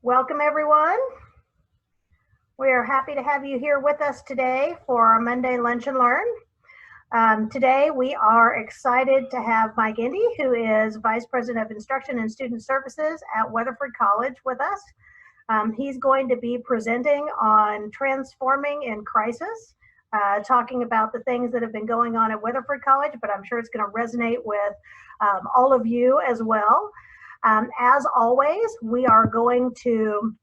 Welcome, everyone. We are happy to have you here with us today for our Monday Lunch and Learn. Today, we are excited to have Mike Endy, who is Vice President of Instruction and Student Services at Weatherford College, with us. He's going to be presenting on transforming in crisis, talking about the things that have been going on at Weatherford College, but I'm sure it's going to resonate with all of you as well. As always, we are going to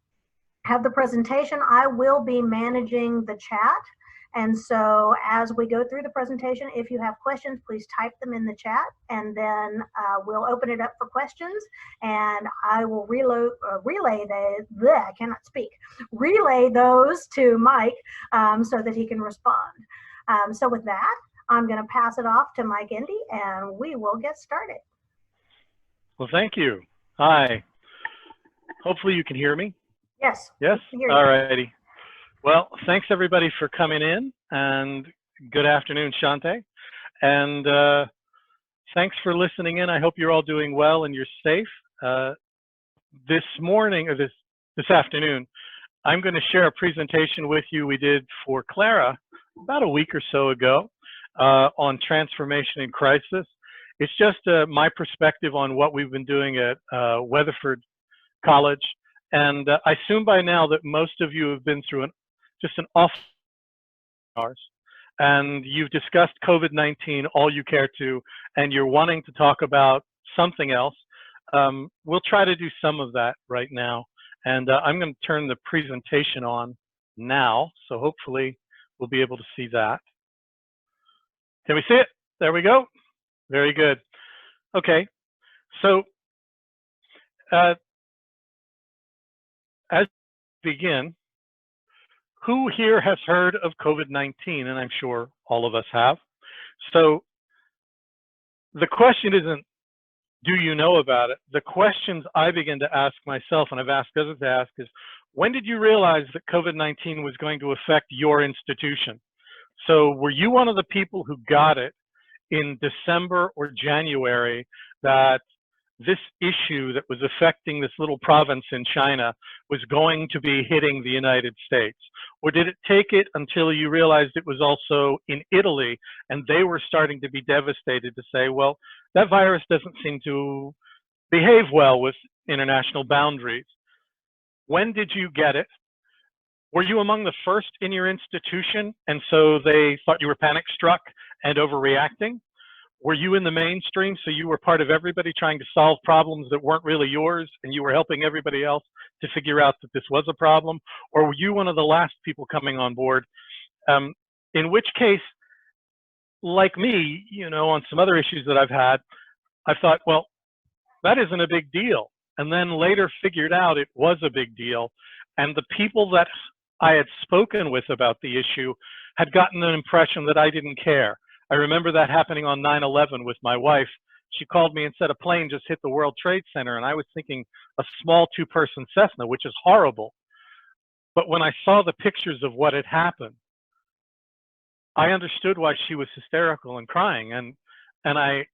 have the presentation. I will be managing the chat. And so as we go through the presentation, if you have questions, please type them in the chat, and then we'll open it up for questions, and I will relay those to Mike so that he can respond. So with that, I'm going to pass it off to Mike Endy, and we will get started. Well, thank you. Hi. Hopefully you can hear me. Yes. Yes? All righty. Well, thanks everybody for coming in, and good afternoon, Shante. And thanks for listening in. I hope you're all doing well and you're safe. This morning, or this afternoon, I'm going to share a presentation with you we did for Clara about a week or so ago on transformation in crisis. It's just my perspective on what we've been doing at Weatherford College. And I assume by now that most of you have been through just an awful hours, and you've discussed COVID-19 all you care to, and you're wanting to talk about something else. We'll try to do some of that right now. And I'm going to turn the presentation on now, so hopefully we'll be able to see that. Can we see it? There we go. Very good. Okay, so as we begin, who here has heard of COVID-19? And I'm sure all of us have. So the question isn't, do you know about it? The questions I begin to ask myself, and I've asked others to ask, is when did you realize that COVID-19 was going to affect your institution? So were you one of the people who got it in December or January, that this issue that was affecting this little province in China was going to be hitting the United States? Or did it take it until you realized it was also in Italy and they were starting to be devastated to say, well, that virus doesn't seem to behave well with international boundaries? When did you get it? Were you among the first in your institution, and so they thought you were panic struck and overreacting? Were you in the mainstream, so you were part of everybody trying to solve problems that weren't really yours, and you were helping everybody else to figure out that this was a problem? Or were you one of the last people coming on board? In which case, like me, you know, on some other issues that I've had, I thought, well, that isn't a big deal. And then later figured out it was a big deal. And the people that I had spoken with about the issue had gotten an impression that I didn't care. I remember that happening on 9/11 with my wife. She called me and said a plane just hit the World Trade Center, and I was thinking a small two-person Cessna, which is horrible. But when I saw the pictures of what had happened, I understood why she was hysterical and crying. And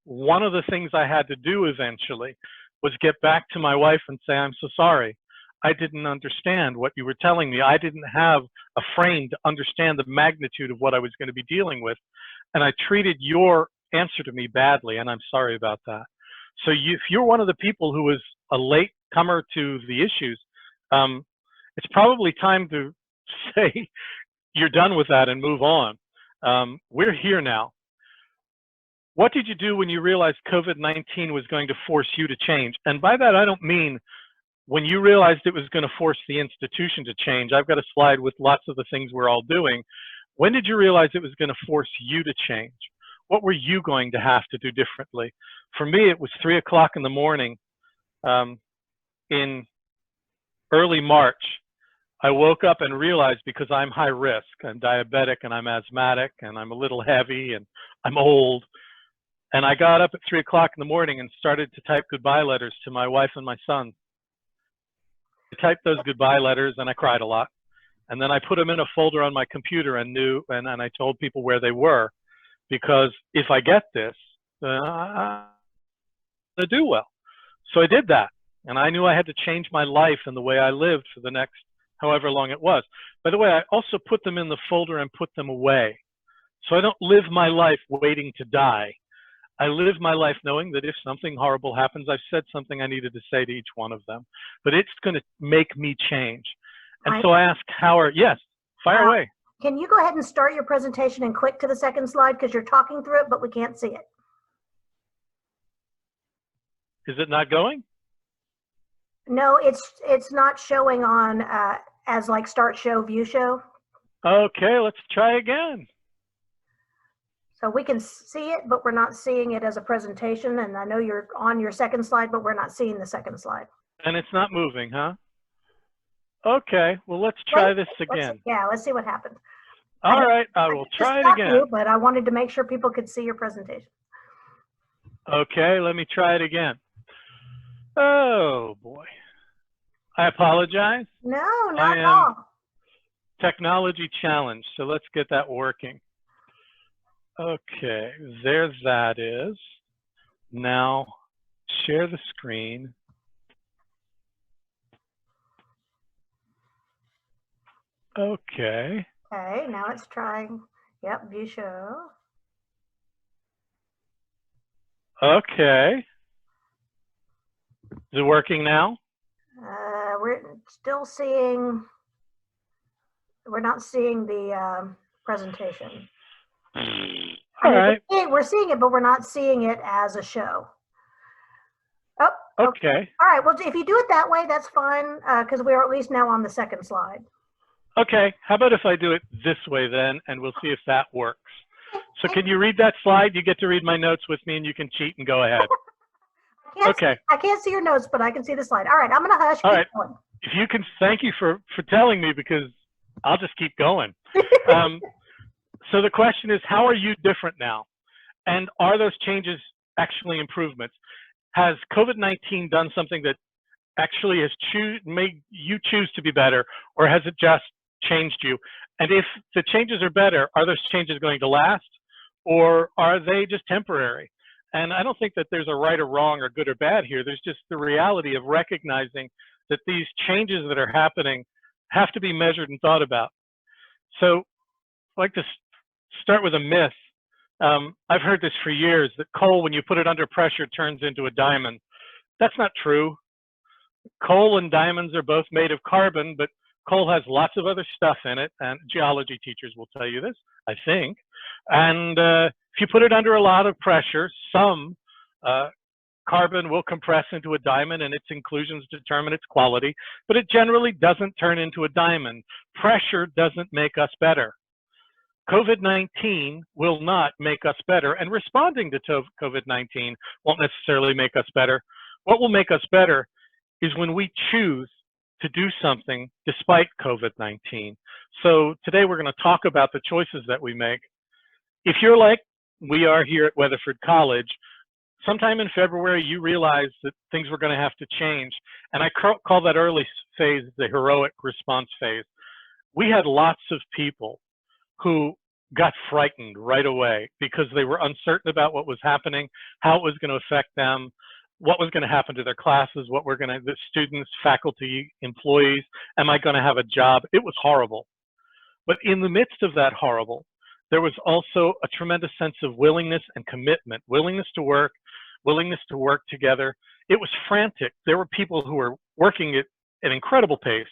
one of the things I had to do eventually was get back to my wife and say, I'm so sorry. I didn't understand what you were telling me. I didn't have a frame to understand the magnitude of what I was going to be dealing with. And I treated your answer to me badly, and I'm sorry about that. So if you're one of the people who was a late comer to the issues, it's probably time to say you're done with that and move on. We're here now. What did you do when you realized COVID-19 was going to force you to change? And by that, I don't mean when you realized it was going to force the institution to change. I've got a slide with lots of the things we're all doing. When did you realize it was going to force you to change? What were you going to have to do differently? For me, it was 3 o'clock in the morning in early March. I woke up and realized, because I'm high risk, I'm diabetic and I'm asthmatic and I'm a little heavy and I'm old. And I got up at 3 o'clock in the morning and started to type goodbye letters to my wife and my son. I typed those goodbye letters and I cried a lot. And then I put them in a folder on my computer and I told people where they were, because if I get this, I'm gonna do well. So I did that. And I knew I had to change my life and the way I lived for the next however long it was. By the way, I also put them in the folder and put them away. So I don't live my life waiting to die. I live my life knowing that if something horrible happens, I've said something I needed to say to each one of them, but it's going to make me change. And so I asked Howard, yes, fire away. Can you go ahead and start your presentation and click to the second slide, because you're talking through it, but we can't see it. Is it not going? No, it's not showing on as like start show, view show. Okay, let's try again. So we can see it, but we're not seeing it as a presentation. And I know you're on your second slide, but we're not seeing the second slide. And it's not moving, huh? Okay, well, let's try this again. Let's see what happens. All right, I will try it again. But I wanted to make sure people could see your presentation. Okay, let me try it again. Oh, boy. I apologize. No, not at all. Technology challenge, so let's get that working. Okay, there that is. Now, share the screen. Okay. Okay, now it's trying. Yep, view show. Okay. Is it working now? We're still seeing, we're not seeing the presentation. All right. We're seeing it, but we're not seeing it as a show. Oh, okay. All right, well, if you do it that way, that's fine, because we're at least now on the second slide. Okay, how about if I do it this way then, and we'll see if that works. So can you read that slide? You get to read my notes with me, and you can cheat and go ahead. Okay. I can't see your notes, but I can see the slide. All right, I'm going to hush. All right. If you can, thank you for telling me, because I'll just keep going. So the question is, how are you different now? And are those changes actually improvements? Has COVID-19 done something that actually has made you choose to be better, or has it just changed you? And if the changes are better, are those changes going to last, or are they just temporary? And I don't think that there's a right or wrong or good or bad here. There's just the reality of recognizing that these changes that are happening have to be measured and thought about. So I'd like to start with a myth. I've heard this for years, that coal, when you put it under pressure, turns into a diamond. That's not true. Coal and diamonds are both made of carbon, but coal has lots of other stuff in it, and geology teachers will tell you this, I think. And if you put it under a lot of pressure, some carbon will compress into a diamond, and its inclusions determine its quality, but it generally doesn't turn into a diamond. Pressure doesn't make us better. COVID-19 will not make us better, and responding to COVID-19 won't necessarily make us better. What will make us better is when we choose to do something despite COVID-19. So today we're going to talk about the choices that we make. If you're like we are here at Weatherford College, sometime in February you realized that things were going to have to change. And I call that early phase the heroic response phase. We had lots of people who got frightened right away because they were uncertain about what was happening, how it was going to affect them, what was going to happen to their classes, the students, faculty, employees, am I going to have a job? It was horrible. But in the midst of that horrible, there was also a tremendous sense of willingness and commitment, willingness to work together. It was frantic. There were people who were working at an incredible pace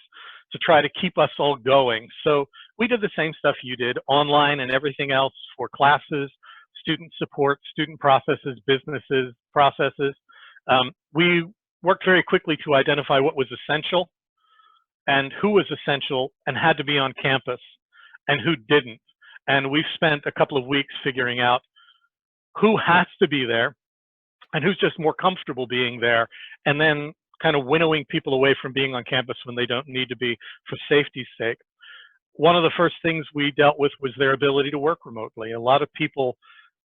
to try to keep us all going. So we did the same stuff you did, online and everything else, for classes, student support, student processes, businesses, processes. We worked very quickly to identify what was essential and who was essential and had to be on campus and who didn't. And we've spent a couple of weeks figuring out who has to be there and who's just more comfortable being there, and then kind of winnowing people away from being on campus when they don't need to be for safety's sake. One of the first things we dealt with was their ability to work remotely. A lot of people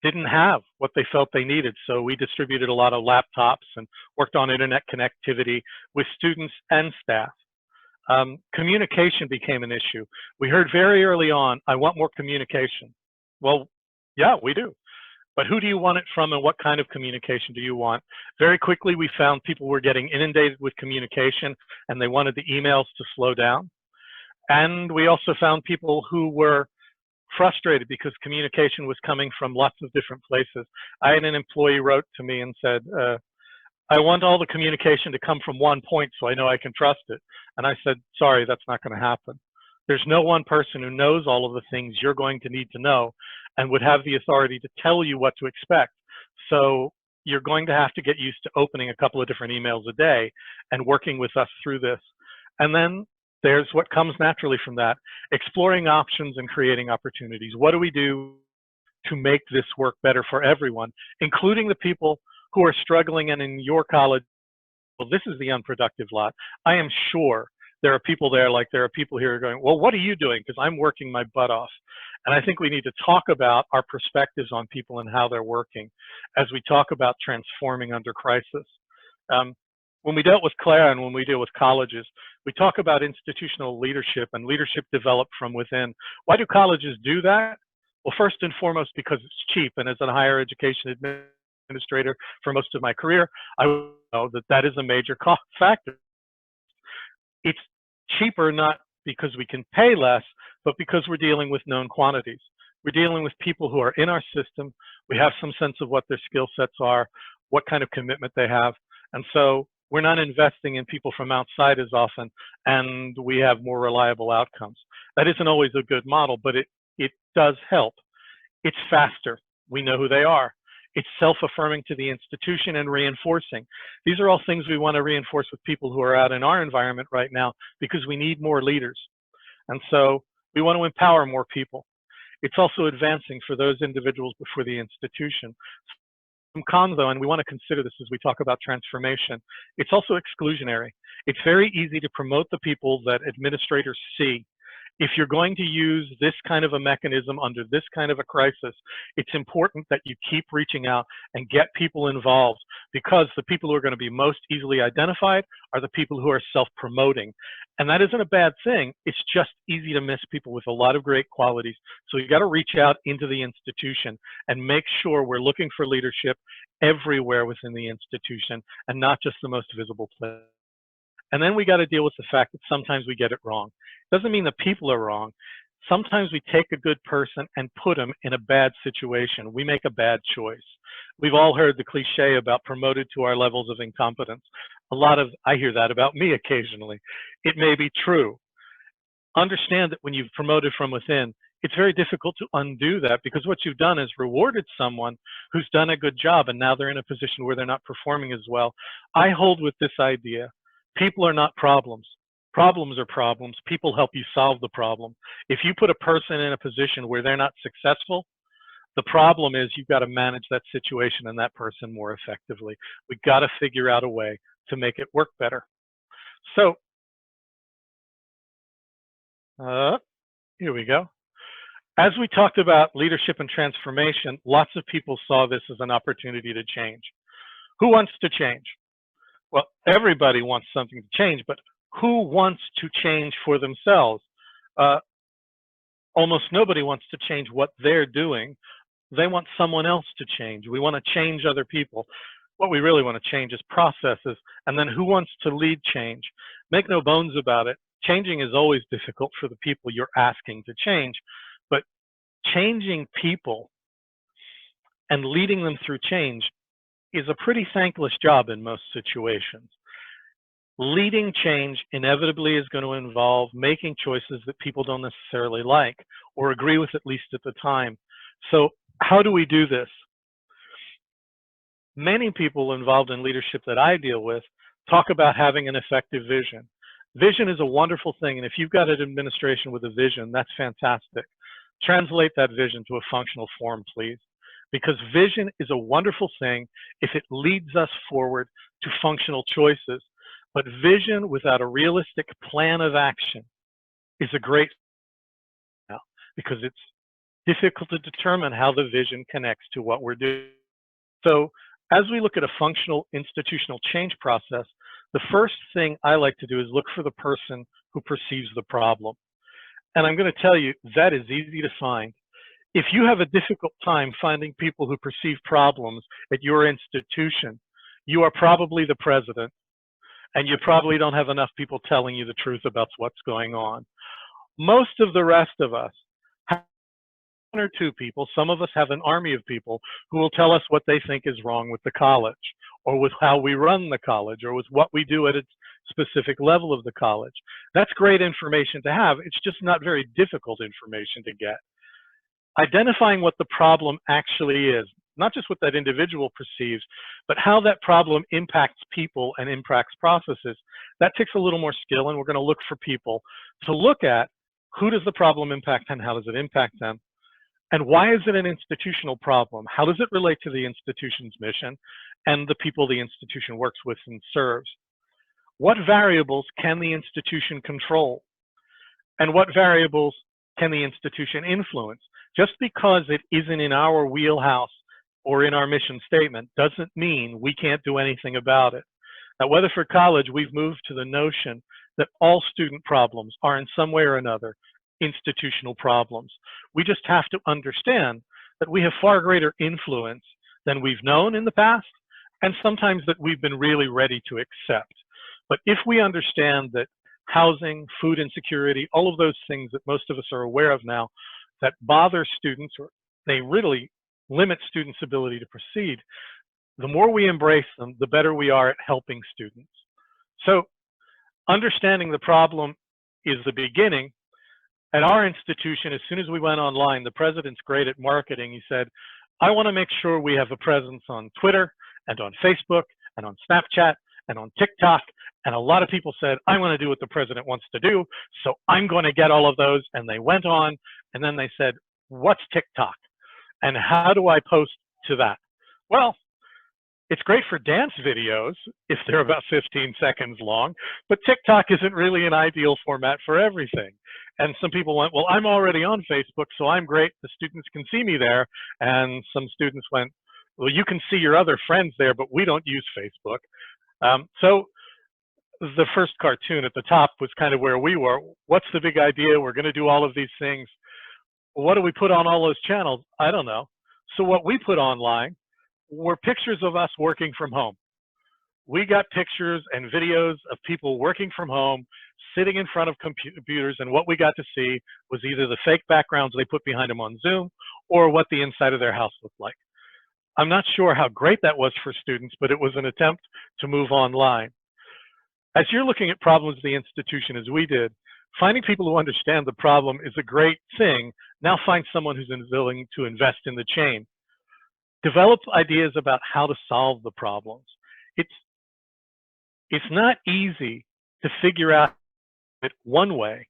didn't have what they felt they needed, so we distributed a lot of laptops and worked on internet connectivity with students and staff. Communication became an issue. We heard very early on, I want more communication. Well, yeah, we do. But who do you want it from, and what kind of communication do you want? Very quickly, we found people were getting inundated with communication, and they wanted the emails to slow down. And we also found people who were frustrated because communication was coming from lots of different places. I had an employee wrote to me and said, I want all the communication to come from one point so I know I can trust it. And I said, sorry, that's not going to happen. There's no one person who knows all of the things you're going to need to know and would have the authority to tell you what to expect. So you're going to have to get used to opening a couple of different emails a day and working with us through this. And then there's what comes naturally from that, exploring options and creating opportunities. What do we do to make this work better for everyone, including the people who are struggling and in your college? Well, this is the unproductive lot. I am sure there are people there, like there are people here going, well, what are you doing? Because I'm working my butt off. And I think we need to talk about our perspectives on people and how they're working as we talk about transforming under crisis. When we dealt with Claire and when we deal with colleges, we talk about institutional leadership and leadership developed from within. Why do colleges do that? Well, first and foremost, because it's cheap. And as a higher education administrator for most of my career, I know that that is a major cost factor. It's cheaper not because we can pay less, but because we're dealing with known quantities. We're dealing with people who are in our system. We have some sense of what their skill sets are, what kind of commitment they have. And so we're not investing in people from outside as often, and we have more reliable outcomes. That isn't always a good model, but it does help. It's faster. We know who they are. It's self-affirming to the institution and reinforcing. These are all things we want to reinforce with people who are out in our environment right now because we need more leaders. And so we want to empower more people. It's also advancing for those individuals before the institution. Some cons, though, and we want to consider this as we talk about transformation, it's also exclusionary. It's very easy to promote the people that administrators see. If you're going to use this kind of a mechanism under this kind of a crisis, it's important that you keep reaching out and get people involved, because the people who are going to be most easily identified are the people who are self-promoting. And that isn't a bad thing. It's just easy to miss people with a lot of great qualities. So you got to reach out into the institution and make sure we're looking for leadership everywhere within the institution and not just the most visible place. And then we got to deal with the fact that sometimes we get it wrong. Doesn't mean the people are wrong. Sometimes we take a good person and put them in a bad situation. We make a bad choice. We've all heard the cliche about promoted to our levels of incompetence. I hear that about me occasionally. It may be true. Understand that when you've promoted from within, it's very difficult to undo that, because what you've done is rewarded someone who's done a good job, and now they're in a position where they're not performing as well. I hold with this idea. People are not problems. Problems are problems. People help you solve the problem. If you put a person in a position where they're not successful, the problem is you've got to manage that situation and that person more effectively. We've got to figure out a way to make it work better. So, here we go. As we talked about leadership and transformation, lots of people saw this as an opportunity to change. Who wants to change? Well, everybody wants something to change, but who wants to change for themselves? Almost nobody wants to change what they're doing. They want someone else to change. We want to change other people. What we really want to change is processes. And then who wants to lead change? Make no bones about it. Changing is always difficult for the people you're asking to change, but changing people and leading them through change is a pretty thankless job in most situations. Leading change inevitably is going to involve making choices that people don't necessarily like or agree with, at least at the time. So how do we do this? Many people involved in leadership that I deal with talk about having an effective vision. Vision is a wonderful thing, and if you've got an administration with a vision, that's fantastic. Translate that vision to a functional form, please, because vision is a wonderful thing if it leads us forward to functional choices. But vision without a realistic plan of action is a great now, because it's difficult to determine how the vision connects to what we're doing. So as we look at a functional institutional change process, the first thing I like to do is look for the person who perceives the problem. And I'm going to tell you, that is easy to find. If you have a difficult time finding people who perceive problems at your institution, you are probably the president, and you probably don't have enough people telling you the truth about what's going on. Most of the rest of us have one or two people, some of us have an army of people who will tell us what they think is wrong with the college, or with how we run the college, or with what we do at its specific level of the college. That's great information to have. It's just not very difficult information to get. Identifying what the problem actually is, not just what that individual perceives, but how that problem impacts people and impacts processes, that takes a little more skill, and we're going to look for people to look at who does the problem impact and how does it impact them, and why is it an institutional problem? How does it relate to the institution's mission and the people the institution works with and serves? What variables can the institution control? And what variables can the institution influence? Just because it isn't in our wheelhouse or in our mission statement doesn't mean we can't do anything about it. At Weatherford College, we've moved to the notion that all student problems are in some way or another institutional problems. We just have to understand that we have far greater influence than we've known in the past, and sometimes that we've been really ready to accept. But if we understand that housing, food insecurity, all of those things that most of us are aware of now that bother students, or they really limit students' ability to proceed, the more we embrace them, the better we are at helping students. So understanding the problem is the beginning. At our institution, as soon as we went online, the president's great at marketing. He said, I want to make sure we have a presence on Twitter and on Facebook and on Snapchat and on TikTok. And a lot of people said, I want to do what the president wants to do, so I'm going to get all of those. And they went on, and then they said, what's TikTok? And how do I post to that? Well, it's great for dance videos if they're about 15 seconds long, but TikTok isn't really an ideal format for everything. And some people went, well, I'm already on Facebook, so I'm great. The students can see me there. And some students went, well, you can see your other friends there, but we don't use Facebook. So the first cartoon at the top was kind of where we were. What's the big idea? We're going to do all of these things. What do we put on all those channels? I don't know. So what we put online were pictures of us working from home. We got pictures and videos of people working from home, sitting in front of computers, and what we got to see was either the fake backgrounds they put behind them on Zoom or what the inside of their house looked like. I'm not sure how great that was for students, but it was an attempt to move online. As you're looking at problems of the institution as we did, finding people who understand the problem is a great thing. Now find someone who's willing to invest in the chain. Develop ideas about how to solve the problems. It's not easy to figure out it one way.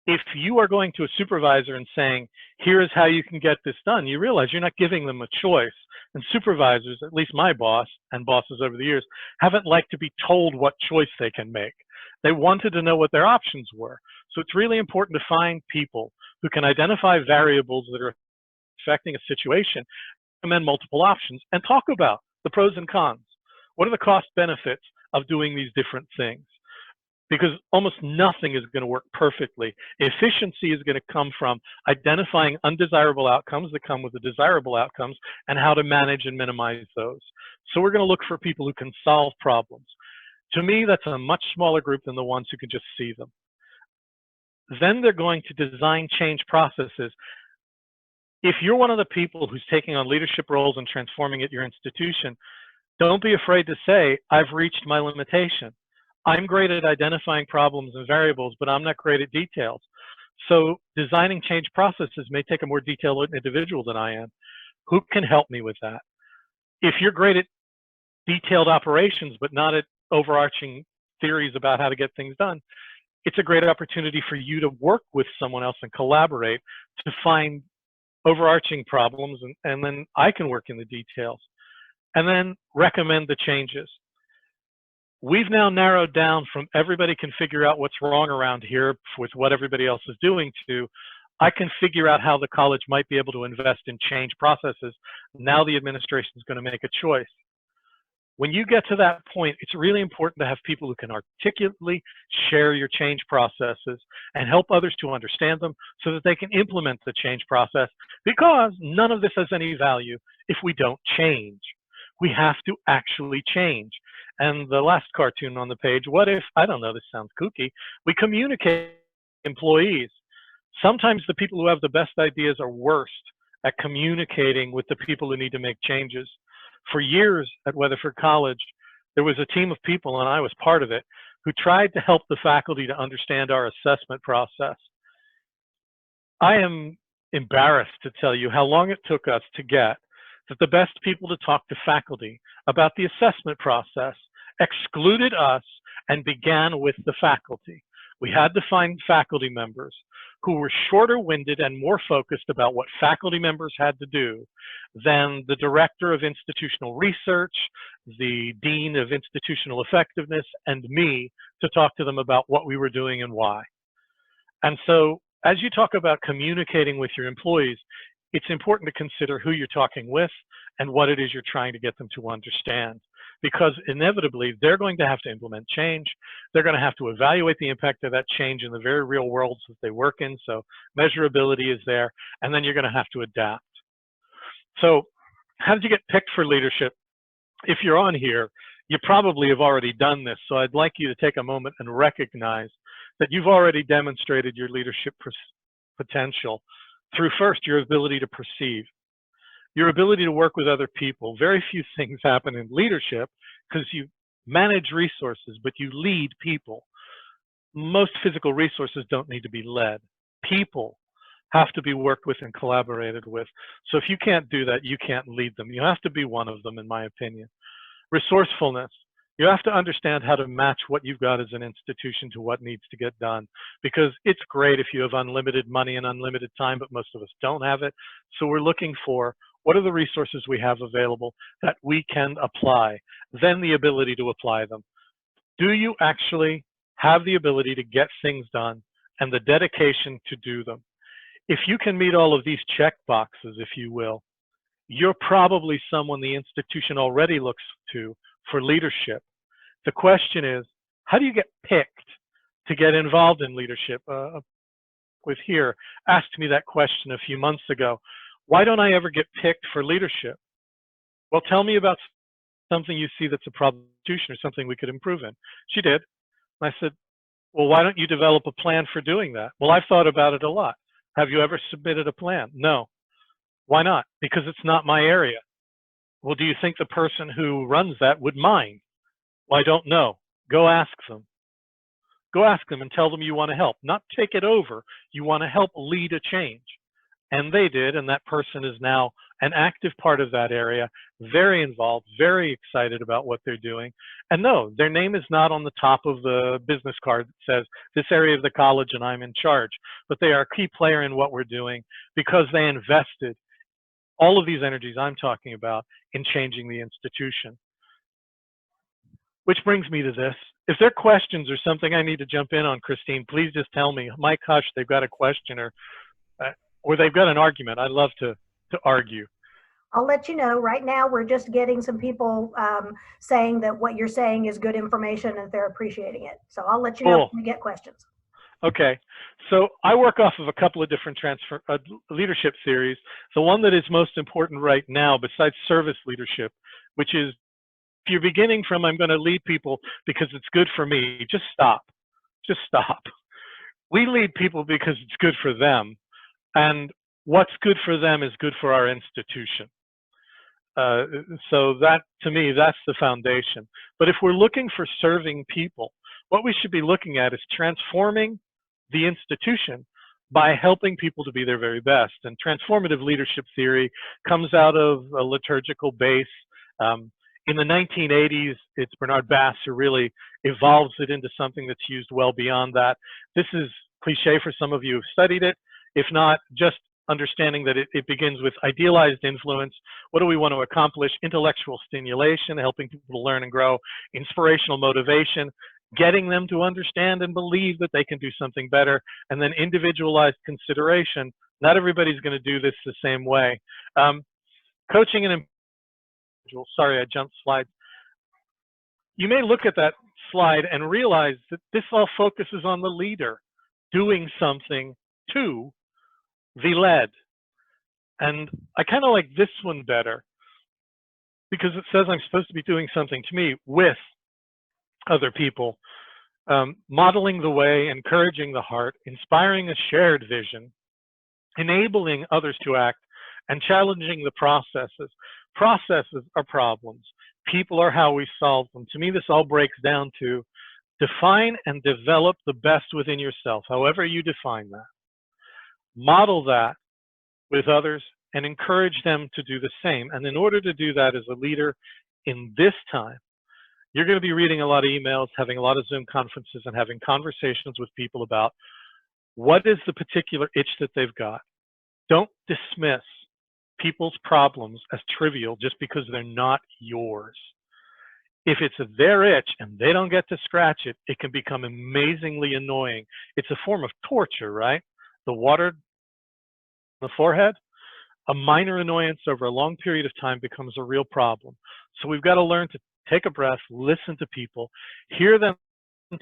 If you are going to a supervisor and saying, here is how you can get this done, you realize you're not giving them a choice. And supervisors, at least my boss and bosses over the years, haven't liked to be told what choice they can make. They wanted to know what their options were. So it's really important to find people who can identify variables that are affecting a situation, recommend multiple options, and talk about the pros and cons. What are the cost benefits of doing these different things? Because almost nothing is going to work perfectly. Efficiency is going to come from identifying undesirable outcomes that come with the desirable outcomes and how to manage and minimize those. So we're going to look for people who can solve problems. To me, that's a much smaller group than the ones who can just see them. Then they're going to design change processes. If you're one of the people who's taking on leadership roles and transforming at your institution, don't be afraid to say, I've reached my limitation. I'm great at identifying problems and variables, but I'm not great at details. So designing change processes may take a more detailed individual than I am. Who can help me with that? If you're great at detailed operations, but not at overarching theories about how to get things done, it's a great opportunity for you to work with someone else and collaborate to find overarching problems, and then I can work in the details. And then recommend the changes. We've now narrowed down from everybody can figure out what's wrong around here with what everybody else is doing to I can figure out how the college might be able to invest in change processes. Now the administration is going to make a choice. When you get to that point, it's really important to have people who can articulately share your change processes and help others to understand them so that they can implement the change process, because none of this has any value if we don't change. We have to actually change. And the last cartoon on the page, what if, I don't know, this sounds kooky, we communicate with employees. Sometimes the people who have the best ideas are worst at communicating with the people who need to make changes. For years at Weatherford College, there was a team of people, and I was part of it, who tried to help the faculty to understand our assessment process. I am embarrassed to tell you how long it took us to get that the best people to talk to faculty about the assessment process excluded us and began with the faculty. We had to find faculty members who were shorter-winded and more focused about what faculty members had to do than the director of institutional research, the dean of institutional effectiveness, and me to talk to them about what we were doing and why. And so as you talk about communicating with your employees, it's important to consider who you're talking with and what it is you're trying to get them to understand. Because inevitably, they're going to have to implement change. They're going to have to evaluate the impact of that change in the very real worlds that they work in. So measurability is there, and then you're going to have to adapt. So how did you get picked for leadership? If you're on here, you probably have already done this. So I'd like you to take a moment and recognize that you've already demonstrated your leadership potential through first your ability to perceive, your ability to work with other people. Very few things happen in leadership because you manage resources, but you lead people. Most physical resources don't need to be led. People have to be worked with and collaborated with. So if you can't do that, you can't lead them. You have to be one of them, in my opinion. Resourcefulness. You have to understand how to match what you've got as an institution to what needs to get done, because it's great if you have unlimited money and unlimited time, but most of us don't have it. So we're looking for what are the resources we have available that we can apply, then the ability to apply them. Do you actually have the ability to get things done and the dedication to do them? If you can meet all of these check boxes, if you will, you're probably someone the institution already looks to for leadership. The question is, how do you get picked to get involved in leadership? With here asked me that question a few months ago. Why don't I ever get picked for leadership? Well, tell me about something you see that's a problem or something we could improve in. She did. And I said, well, why don't you develop a plan for doing that? Well, I've thought about it a lot. Have you ever submitted a plan? No. Why not? Because it's not my area. Well, do you think the person who runs that would mind? Well, I don't know. Go ask them. Go ask them and tell them you want to help. Not take it over. You want to help lead a change. And they did, and that person is now an active part of that area, very involved, very excited about what they're doing. And no, their name is not on the top of the business card that says, this area of the college and I'm in charge. But they are a key player in what we're doing because they invested all of these energies I'm talking about in changing the institution. Which brings me to this. If there are questions or something I need to jump in on, Christine, please just tell me. Mike, hush, they've got a question or they've got an argument. I'd love to argue. I'll let you know. Right now, we're just getting some people saying that what you're saying is good information and they're appreciating it. So I'll let you know if we get questions. Okay. So I work off of a couple of different leadership theories. The one that is most important right now, besides service leadership, which is if you're beginning from I'm going to lead people because it's good for me, just stop. Just stop. We lead people because it's good for them. And what's good for them is good for our institution. So that, to me, that's the foundation. But if we're looking for serving people, what we should be looking at is transforming the institution by helping people to be their very best. And transformative leadership theory comes out of a liturgical base. In the 1980s, it's Bernard Bass who really evolves it into something that's used well beyond that. This is cliche for some of you who've studied it. If not, just understanding that it begins with idealized influence. What do we want to accomplish? Intellectual stimulation, helping people to learn and grow. Inspirational motivation, getting them to understand and believe that they can do something better. And then individualized consideration. Not everybody's going to do this the same way. Coaching and sorry, I jumped slides. you may look at that slide and realize that this all focuses on the leader doing something to the led. And I kind of like this one better because it says I'm supposed to be doing something to me with other people, modeling the way, encouraging the heart, inspiring a shared vision, enabling others to act, and challenging the processes. Processes are problems. People are how we solve them. To me, this all breaks down to define and develop the best within yourself, however you define that. Model that with others and encourage them to do the same. And in order to do that as a leader in this time, you're going to be reading a lot of emails, having a lot of Zoom conferences, and having conversations with people about what is the particular itch that they've got. Don't dismiss people's problems as trivial just because they're not yours. If it's their itch and they don't get to scratch it, it can become amazingly annoying. It's a form of torture, right? The water on the forehead, a minor annoyance over a long period of time becomes a real problem. So we've got to learn to take a breath, listen to people, hear them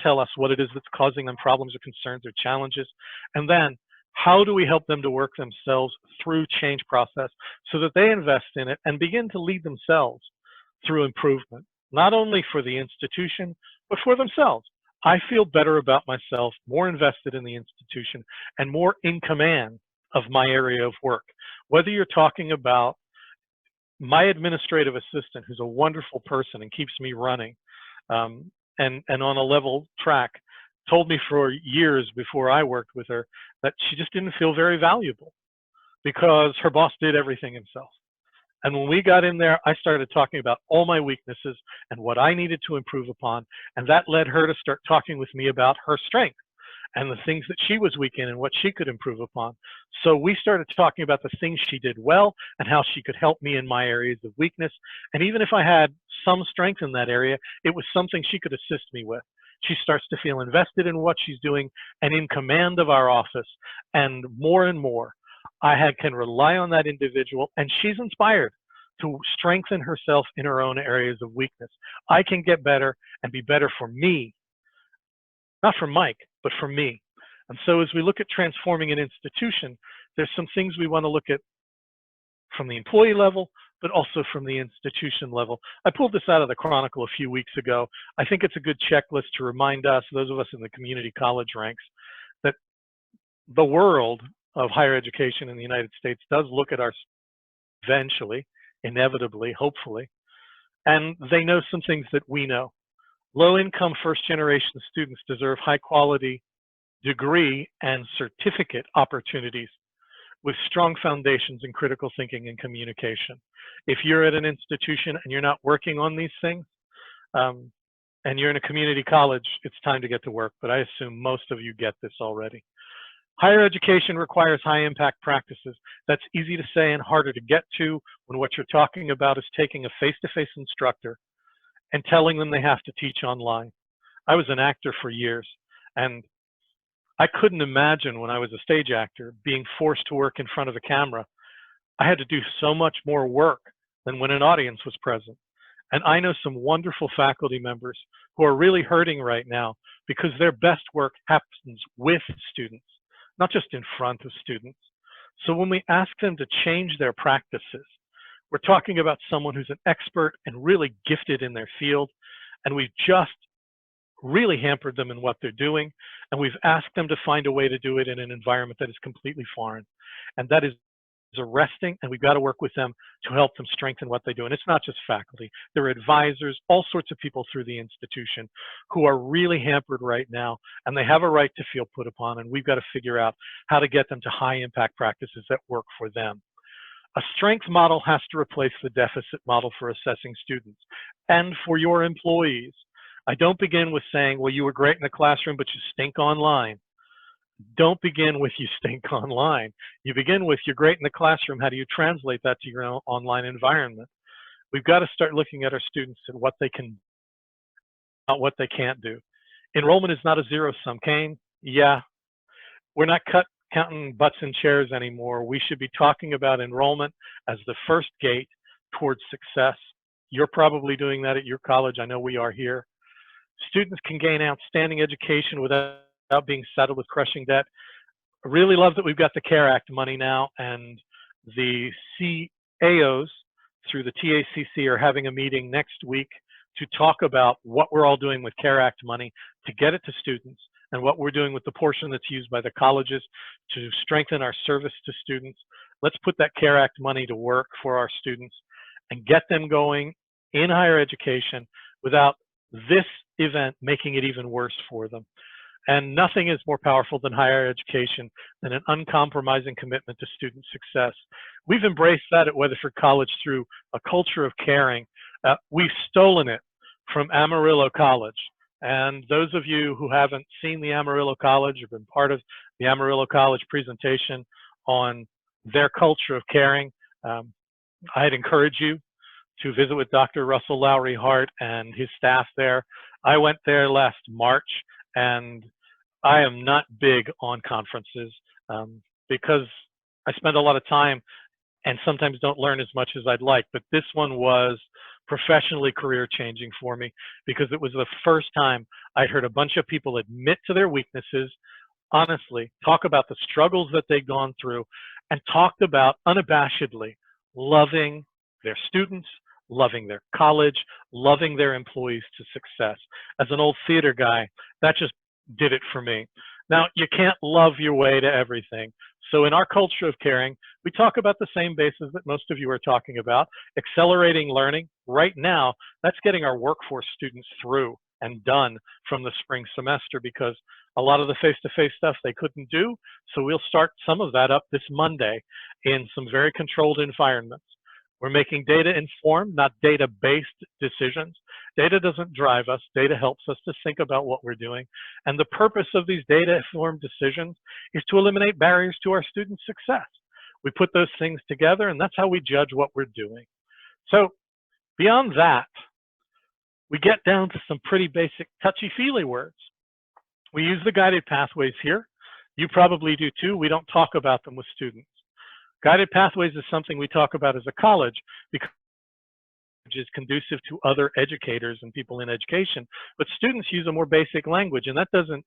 tell us what it is that's causing them problems or concerns or challenges, and then how do we help them to work themselves through change process so that they invest in it and begin to lead themselves through improvement, not only for the institution, but for themselves. I feel better about myself, more invested in the institution, and more in command of my area of work. Whether you're talking about my administrative assistant, who's a wonderful person and keeps me running, and on a level track, told me for years before I worked with her that she just didn't feel very valuable because her boss did everything himself. And when we got in there, I started talking about all my weaknesses and what I needed to improve upon. And that led her to start talking with me about her strength and the things that she was weak in and what she could improve upon. So we started talking about the things she did well and how she could help me in my areas of weakness. And even if I had some strength in that area, it was something she could assist me with. She starts to feel invested in what she's doing and in command of our office. And more, I can rely on that individual, and she's inspired to strengthen herself in her own areas of weakness. I can get better and be better for me, not for Mike, but for me. And so as we look at transforming an institution, there's some things we want to look at from the employee level, but also from the institution level. I pulled this out of the Chronicle a few weeks ago. I think it's a good checklist to remind us, those of us in the community college ranks, that the world of higher education in the United States does look at our eventually, inevitably, hopefully, and they know some things that we know. Low-income first-generation students deserve high-quality degree and certificate opportunities with strong foundations in critical thinking and communication. If you're at an institution and you're not working on these things, and you're in a community college, it's time to get to work, but I assume most of you get this already. Higher education requires high-impact practices. That's easy to say and harder to get to when what you're talking about is taking a face-to-face instructor and telling them they have to teach online. I was an actor for years, and I couldn't imagine when I was a stage actor being forced to work in front of a camera. I had to do so much more work than when an audience was present. And I know some wonderful faculty members who are really hurting right now because their best work happens with students, not just in front of students. So when we ask them to change their practices, we're talking about someone who's an expert and really gifted in their field, and we've just really hampered them in what they're doing, and we've asked them to find a way to do it in an environment that is completely foreign. And that is arresting, and we've got to work with them to help them strengthen what they do. And it's not just faculty. There are advisors, all sorts of people through the institution who are really hampered right now, and they have a right to feel put upon, and we've got to figure out how to get them to high-impact practices that work for them. A strength model has to replace the deficit model for assessing students and for your employees. I don't begin with saying, well, you were great in the classroom, but you stink online. Don't begin with you stink online. You begin with you're great in the classroom. How do you translate that to your own online environment? We've got to start looking at our students and what they can, not what they can't do. Enrollment is not a zero-sum game. Yeah, we're not counting butts in chairs anymore. We should be talking about enrollment as the first gate towards success. You're probably doing that at your college. I know we are here. Students can gain outstanding education without being saddled with crushing debt. I really love that we've got the CARE Act money now, and the CAOs through the TACC are having a meeting next week to talk about what we're all doing with CARE Act money to get it to students, and what we're doing with the portion that's used by the colleges to strengthen our service to students. Let's put that CARE Act money to work for our students and get them going in higher education without this event making it even worse for them. And nothing is more powerful than higher education than an uncompromising commitment to student success. We've embraced that at Weatherford College through a culture of caring. We've stolen it from Amarillo College. And those of you who haven't seen the Amarillo College or been part of the Amarillo College presentation on their culture of caring, I'd encourage you to visit with Dr. Russell Lowry Hart and his staff there. I went there last March, and I am not big on conferences because I spend a lot of time and sometimes don't learn as much as I'd like. But this one was professionally career changing for me because it was the first time I'd heard a bunch of people admit to their weaknesses, honestly, talk about the struggles that they'd gone through, and talked about unabashedly loving their students, loving their college, loving their employees to success. As an old theater guy, that just did it for me. Now, you can't love your way to everything. So in our culture of caring, we talk about the same bases that most of you are talking about, accelerating learning. Right now, that's getting our workforce students through and done from the spring semester because a lot of the face-to-face stuff they couldn't do. So we'll start some of that up this Monday in some very controlled environments. We're making data-informed, not data-based decisions. Data doesn't drive us. Data helps us to think about what we're doing. And the purpose of these data-informed decisions is to eliminate barriers to our students' success. We put those things together, and that's how we judge what we're doing. So beyond that, we get down to some pretty basic touchy-feely words. We use the guided pathways here. You probably do too. We don't talk about them with students. Guided pathways is something we talk about as a college because it is conducive to other educators and people in education. But students use a more basic language, and that doesn't,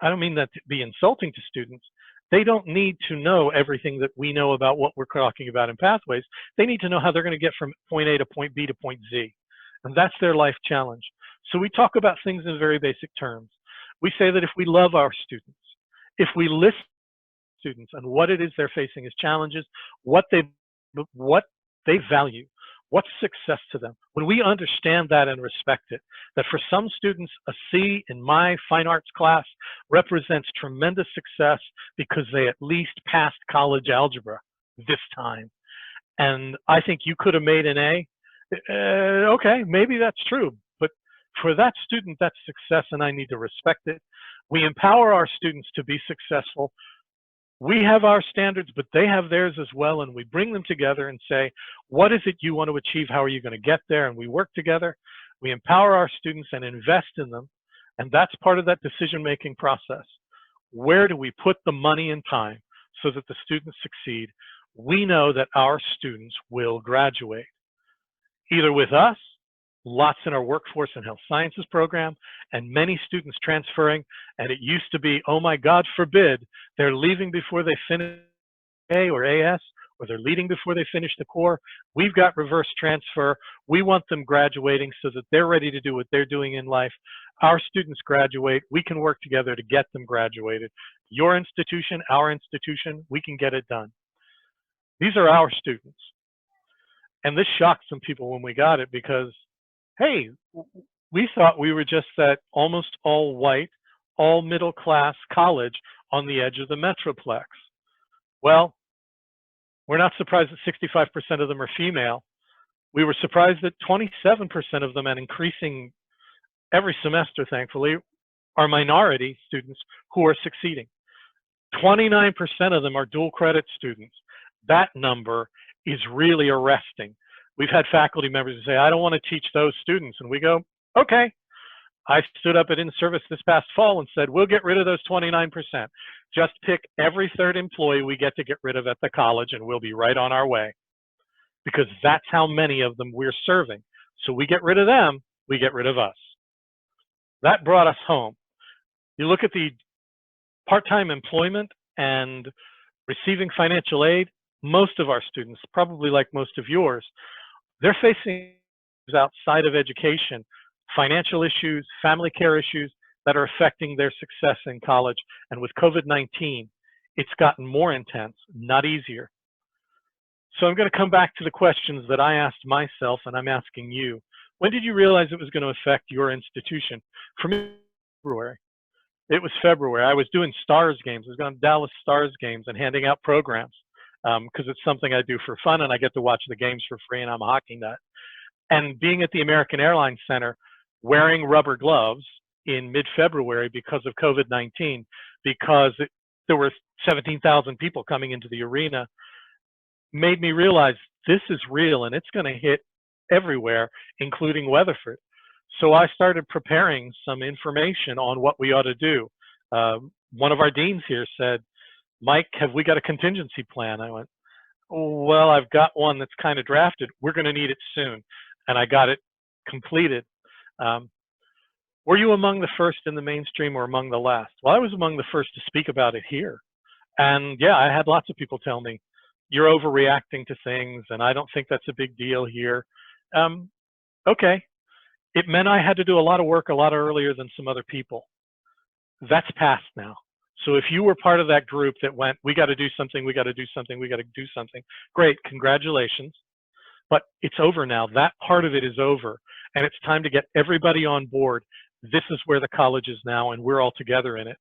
I don't mean that to be insulting to students. They don't need to know everything that we know about what we're talking about in pathways. They need to know how they're going to get from point A to point B to point Z. And that's their life challenge. So we talk about things in very basic terms. We say that if we love our students, if we listen students and what it is they're facing as challenges, what they value, what's success to them. When we understand that and respect it, that for some students, a C in my fine arts class represents tremendous success because they at least passed college algebra this time. And I think you could have made an A. Okay, maybe that's true. But for that student, that's success, and I need to respect it. We empower our students to be successful. We have our standards, but they have theirs as well, and we bring them together and say, what is it you want to achieve? How are you going to get there? And we work together. We empower our students and invest in them, and that's part of that decision-making process. Where do we put the money and time so that the students succeed? We know that our students will graduate, either with us, lots in our workforce and health sciences program, and many students transferring, and it used to be, oh my God forbid, they're leaving before they finish A or AS, or they're leaving before they finish the core. We've got reverse transfer. We want them graduating so that they're ready to do what they're doing in life. Our students graduate. We can work together to get them graduated. Your institution, our institution, we can get it done. These are our students. And this shocked some people when we got it because, hey, we thought we were just that almost all white, all middle class college on the edge of the Metroplex. Well, we're not surprised that 65% of them are female. We were surprised that 27% of them, and increasing every semester, thankfully, are minority students who are succeeding. 29% of them are dual credit students. That number is really arresting. We've had faculty members who say, I don't want to teach those students. And we go, okay. I stood up at in-service this past fall and said, we'll get rid of those 29%. Just pick every third employee we get to get rid of at the college and we'll be right on our way. because that's how many of them we're serving. So we get rid of them, we get rid of us. That brought us home. You look at the part-time employment and receiving financial aid, most of our students, probably like most of yours, they're facing outside of education, financial issues, family care issues that are affecting their success in college. And with COVID-19, it's gotten more intense, not easier. So I'm going to come back to the questions that I asked myself and I'm asking you. When did you realize it was going to affect your institution? For me, February. It was February. I was doing Stars games. I was going to Dallas Stars games and handing out programs because it's something I do for fun and I get to watch the games for free and I'm a hockey nut. And being at the American Airlines Center, wearing rubber gloves in mid-February because of COVID-19, because there were 17,000 people coming into the arena, made me realize this is real and it's going to hit everywhere, including Weatherford. So I started preparing some information on what we ought to do. One of our deans here said, Mike, have we got a contingency plan? I went, well, I've got one that's kind of drafted. We're going to need it soon. And I got it completed. Were you among the first in the mainstream or among the last? Well, I was among the first to speak about it here. And yeah, I had lots of people tell me, you're overreacting to things, and I don't think that's a big deal here. Okay. It meant I had to do a lot of work a lot earlier than some other people. That's past now. So if you were part of that group that went, we got to do something, we got to do something, we got to do something, great, congratulations. But it's over now. That part of it is over. And it's time to get everybody on board. This is where the college is now, and we're all together in it.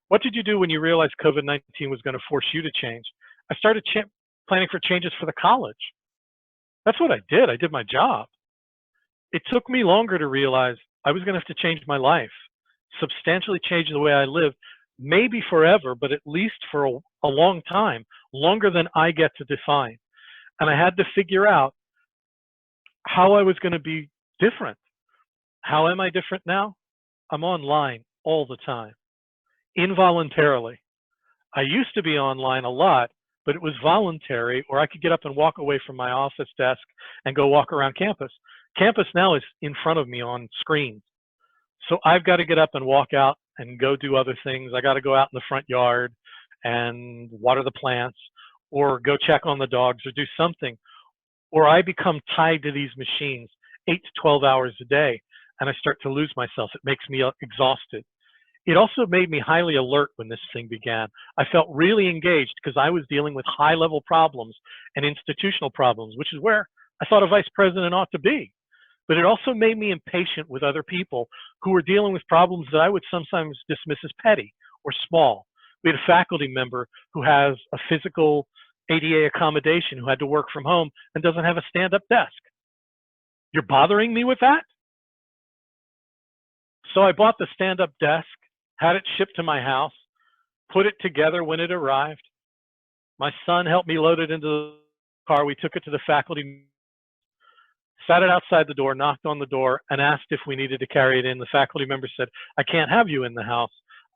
What did you do when you realized COVID-19 was going to force you to change? I started planning for changes for the college. That's what I did. I did my job. It took me longer to realize I was going to have to change my life, substantially change the way I live, maybe forever, but at least for a long time, longer than I get to define. And I had to figure out how I was going to be different. How am I different now? I'm online all the time, involuntarily. I used to be online a lot, but it was voluntary, or I could get up and walk away from my office desk and go walk around campus. Campus now is in front of me on screens. So I've got to get up and walk out and go do other things. I got to go out in the front yard and water the plants, or go check on the dogs, or do something. Or I become tied to these machines 8 to 12 hours a day, and I start to lose myself. It makes me exhausted. It also made me highly alert when this thing began. I felt really engaged because I was dealing with high-level problems and institutional problems, which is where I thought a vice president ought to be. But it also made me impatient with other people who were dealing with problems that I would sometimes dismiss as petty or small. We had a faculty member who has a physical ADA accommodation who had to work from home and doesn't have a stand-up desk. You're bothering me with that? So I bought the stand-up desk, had it shipped to my house, put it together when it arrived. My son helped me load it into the car. We took it to the faculty, sat it outside the door, knocked on the door, and asked if we needed to carry it in. The faculty member said, I can't have you in the house.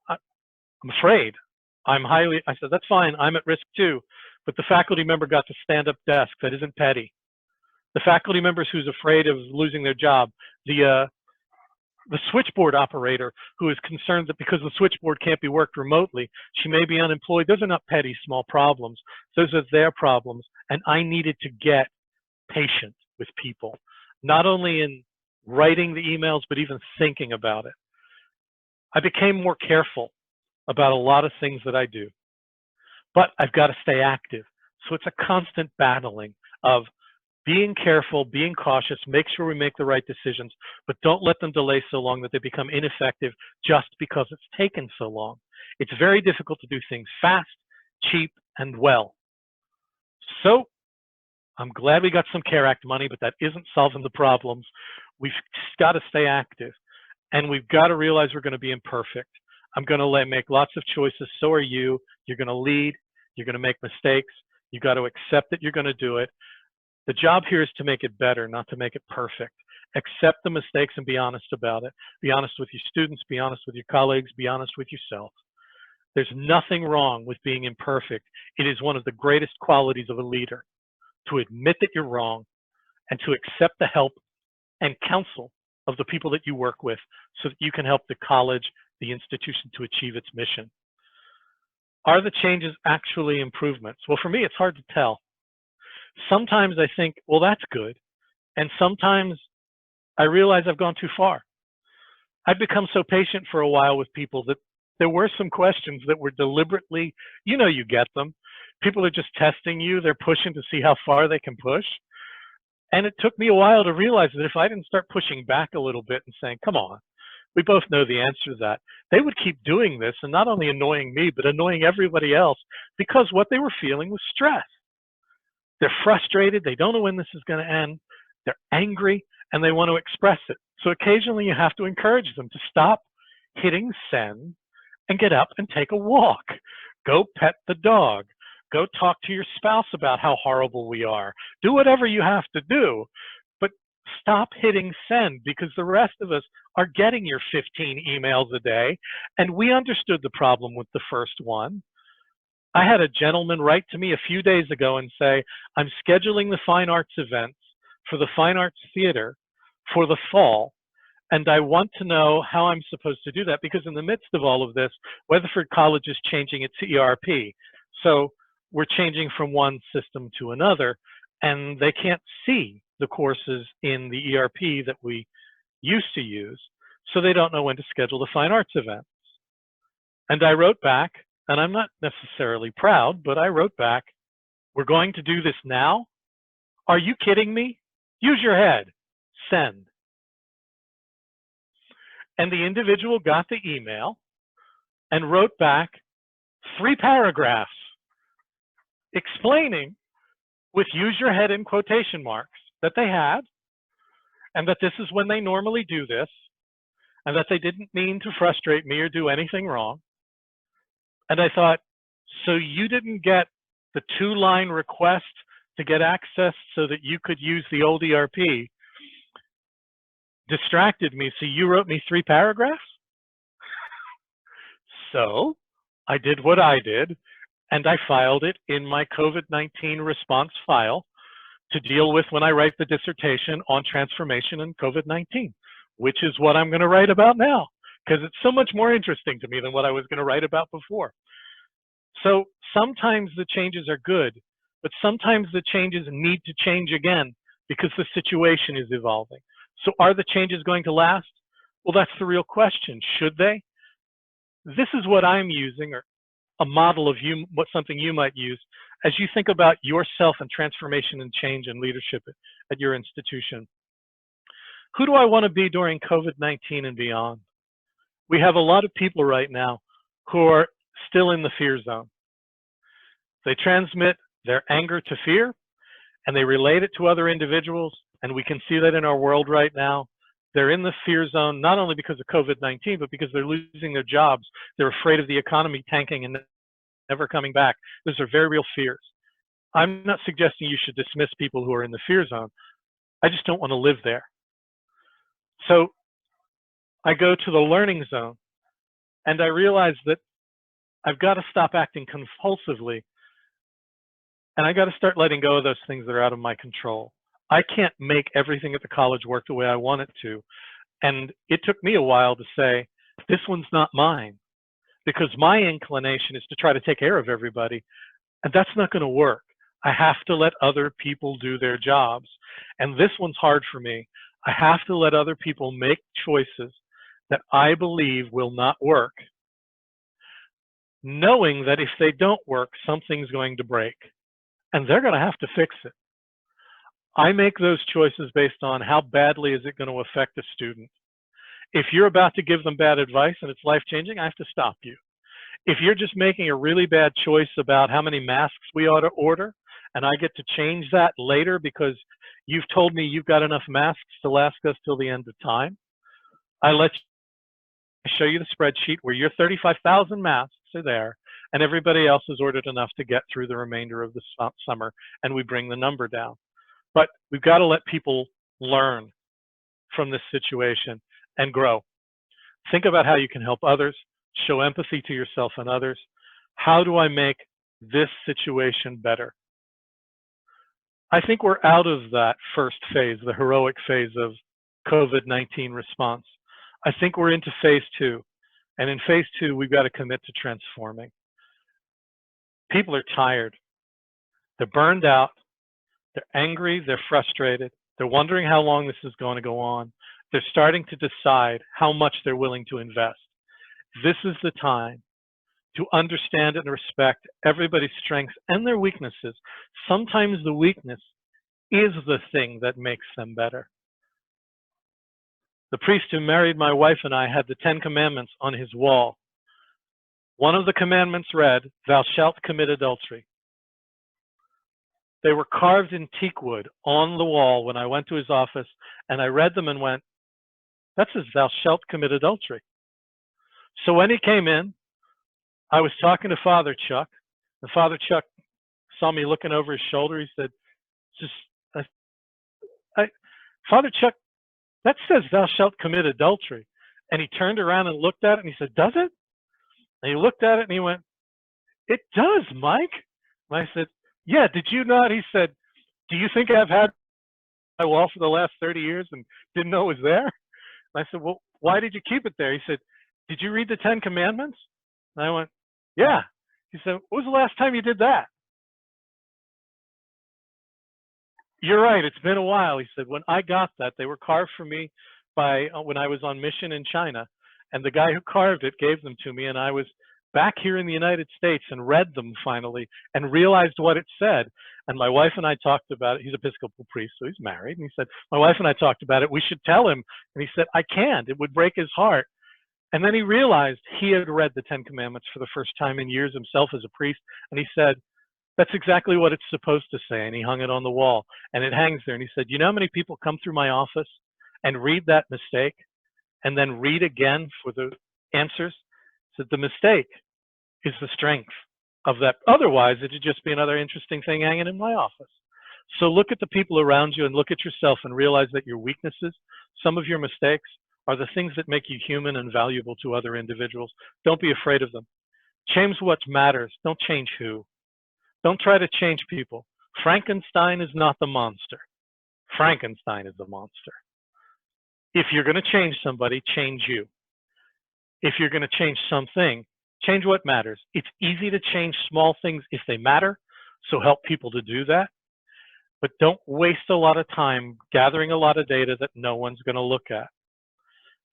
I'm afraid. I said, that's fine. I'm at risk too. But the faculty member got the stand-up desk. That isn't petty. The faculty members who's afraid of losing their job, the switchboard operator who is concerned that because the switchboard can't be worked remotely, she may be unemployed. Those are not petty, small problems. Those are their problems. And I needed to get patient with people, not only in writing the emails, but even thinking about it. I became more careful about a lot of things that I do, but I've got to stay active. So it's a constant battling of being careful, being cautious, make sure we make the right decisions, but don't let them delay so long that they become ineffective just because it's taken so long. It's very difficult to do things fast, cheap, and well. So I'm glad we got some CARE Act money, but that isn't solving the problems. We've got to stay active, and we've got to realize we're going to be imperfect. I'm going to make lots of choices. So are you. You're going to lead. You're going to make mistakes. You've got to accept that you're going to do it. The job here is to make it better, not to make it perfect. Accept the mistakes and be honest about it. Be honest with your students, be honest with your colleagues, be honest with yourself. There's nothing wrong with being imperfect. It is one of the greatest qualities of a leader. to admit that you're wrong, and to accept the help and counsel of the people that you work with so that you can help the college, the institution to achieve its mission. Are the changes actually improvements? Well, for me, it's hard to tell. Sometimes I think, well, that's good. And sometimes I realize I've gone too far. I've become so patient for a while with people that there were some questions that were deliberately, you get them. People are just testing you. They're pushing to see how far they can push. And it took me a while to realize that if I didn't start pushing back a little bit and saying, come on, we both know the answer to that, they would keep doing this and not only annoying me, but annoying everybody else because what they were feeling was stress. They're frustrated. They don't know when this is going to end. They're angry and they want to express it. So occasionally you have to encourage them to stop hitting send and get up and take a walk. Go pet the dog. Go talk to your spouse about how horrible we are. Do whatever you have to do, but stop hitting send because the rest of us are getting your 15 emails a day, and we understood the problem with the first one. I had a gentleman write to me a few days ago and say, I'm scheduling the fine arts events for the Fine Arts Theater for the fall, and I want to know how I'm supposed to do that because in the midst of all of this, Weatherford College is changing its ERP. So we're changing from one system to another, and they can't see the courses in the ERP that we used to use, so they don't know when to schedule the fine arts events. And I wrote back, and I'm not necessarily proud, but I wrote back, we're going to do this now? Are you kidding me? Use your head. Send. And the individual got the email and wrote back 3 paragraphs explaining with use your head in quotation marks that they had, and that this is when they normally do this, and that they didn't mean to frustrate me or do anything wrong. And I thought, so you didn't get the 2-line request to get access so that you could use the old ERP, distracted me, so you wrote me 3 paragraphs? So I did what I did, and I filed it in my COVID-19 response file to deal with when I write the dissertation on transformation and COVID-19, which is what I'm going to write about now, because it's so much more interesting to me than what I was going to write about before. So sometimes the changes are good, but sometimes the changes need to change again because the situation is evolving. So are the changes going to last? Well, that's the real question. Should they? This is what I'm using, or a model of something you might use as you think about yourself and transformation and change and leadership at your institution. Who do I want to be during COVID-19 and beyond? We have a lot of people right now who are still in the fear zone. They transmit their anger to fear, and they relate it to other individuals, and we can see that in our world right now. They're in the fear zone, not only because of COVID-19, but because they're losing their jobs. They're afraid of the economy tanking and never coming back. Those are very real fears. I'm not suggesting you should dismiss people who are in the fear zone. I just don't want to live there. So I go to the learning zone, and I realize that I've got to stop acting compulsively, and I got to start letting go of those things that are out of my control. I can't make everything at the college work the way I want it to. And it took me a while to say, this one's not mine, because my inclination is to try to take care of everybody, and that's not going to work. I have to let other people do their jobs. And this one's hard for me. I have to let other people make choices that I believe will not work, knowing that if they don't work, something's going to break, and they're going to have to fix it. I make those choices based on how badly is it going to affect a student. If you're about to give them bad advice and it's life-changing, I have to stop you. If you're just making a really bad choice about how many masks we ought to order, and I get to change that later because you've told me you've got enough masks to last us till the end of time, I let you show you the spreadsheet where your 35,000 masks are there, and everybody else has ordered enough to get through the remainder of the summer, and we bring the number down. But we've got to let people learn from this situation and grow. Think about how you can help others, show empathy to yourself and others. How do I make this situation better? I think we're out of that first phase, the heroic phase of COVID-19 response. I think we're into phase two. And in phase two, we've got to commit to transforming. People are tired. They're burned out. They're angry. They're frustrated. They're wondering how long this is going to go on. They're starting to decide how much they're willing to invest. This is the time to understand and respect everybody's strengths and their weaknesses. Sometimes the weakness is the thing that makes them better. The priest who married my wife and I had the 10 Commandments on his wall. One of the commandments read, "Thou shalt commit adultery." They were carved in teak wood on the wall when I went to his office, and I read them and went, that says, "Thou shalt commit adultery." So when he came in, I was talking to Father Chuck, and Father Chuck saw me looking over his shoulder. He said, Father Chuck, that says "Thou shalt commit adultery." And he turned around and looked at it and he said, "Does it?" And he looked at it and he went, "It does, Mike." And I said, "Yeah, did you not?" He said, "Do you think I've had my wall for the last 30 years and didn't know it was there?" And I said, "Well, why did you keep it there?" He said, "Did you read the 10 Commandments?" And I went, "Yeah." He said, "When was the last time you did that?" "You're right, it's been a while." He said, "When I got that, they were carved for me by when I was on mission in China, and the guy who carved it gave them to me, and I was back here in the United States and read them finally and realized what it said. And my wife and I talked about it." He's an Episcopal priest, so he's married. And he said, "My wife and I talked about it. We should tell him." And he said, "I can't. It would break his heart." And then he realized he had read the 10 Commandments for the first time in years himself as a priest. And he said, "That's exactly what it's supposed to say." And he hung it on the wall and it hangs there. And he said, "You know how many people come through my office and read that mistake and then read again for the answers?" He said, "The mistake is the strength of that. Otherwise, it'd just be another interesting thing hanging in my office." So look at the people around you and look at yourself and realize that your weaknesses, some of your mistakes, are the things that make you human and valuable to other individuals. Don't be afraid of them. Change what matters. Don't change who. Don't try to change people. Frankenstein is not the monster. Frankenstein is the monster. If you're going to change somebody, change you. If you're going to change something, change what matters. It's easy to change small things if they matter, so help people to do that. But don't waste a lot of time gathering a lot of data that no one's going to look at.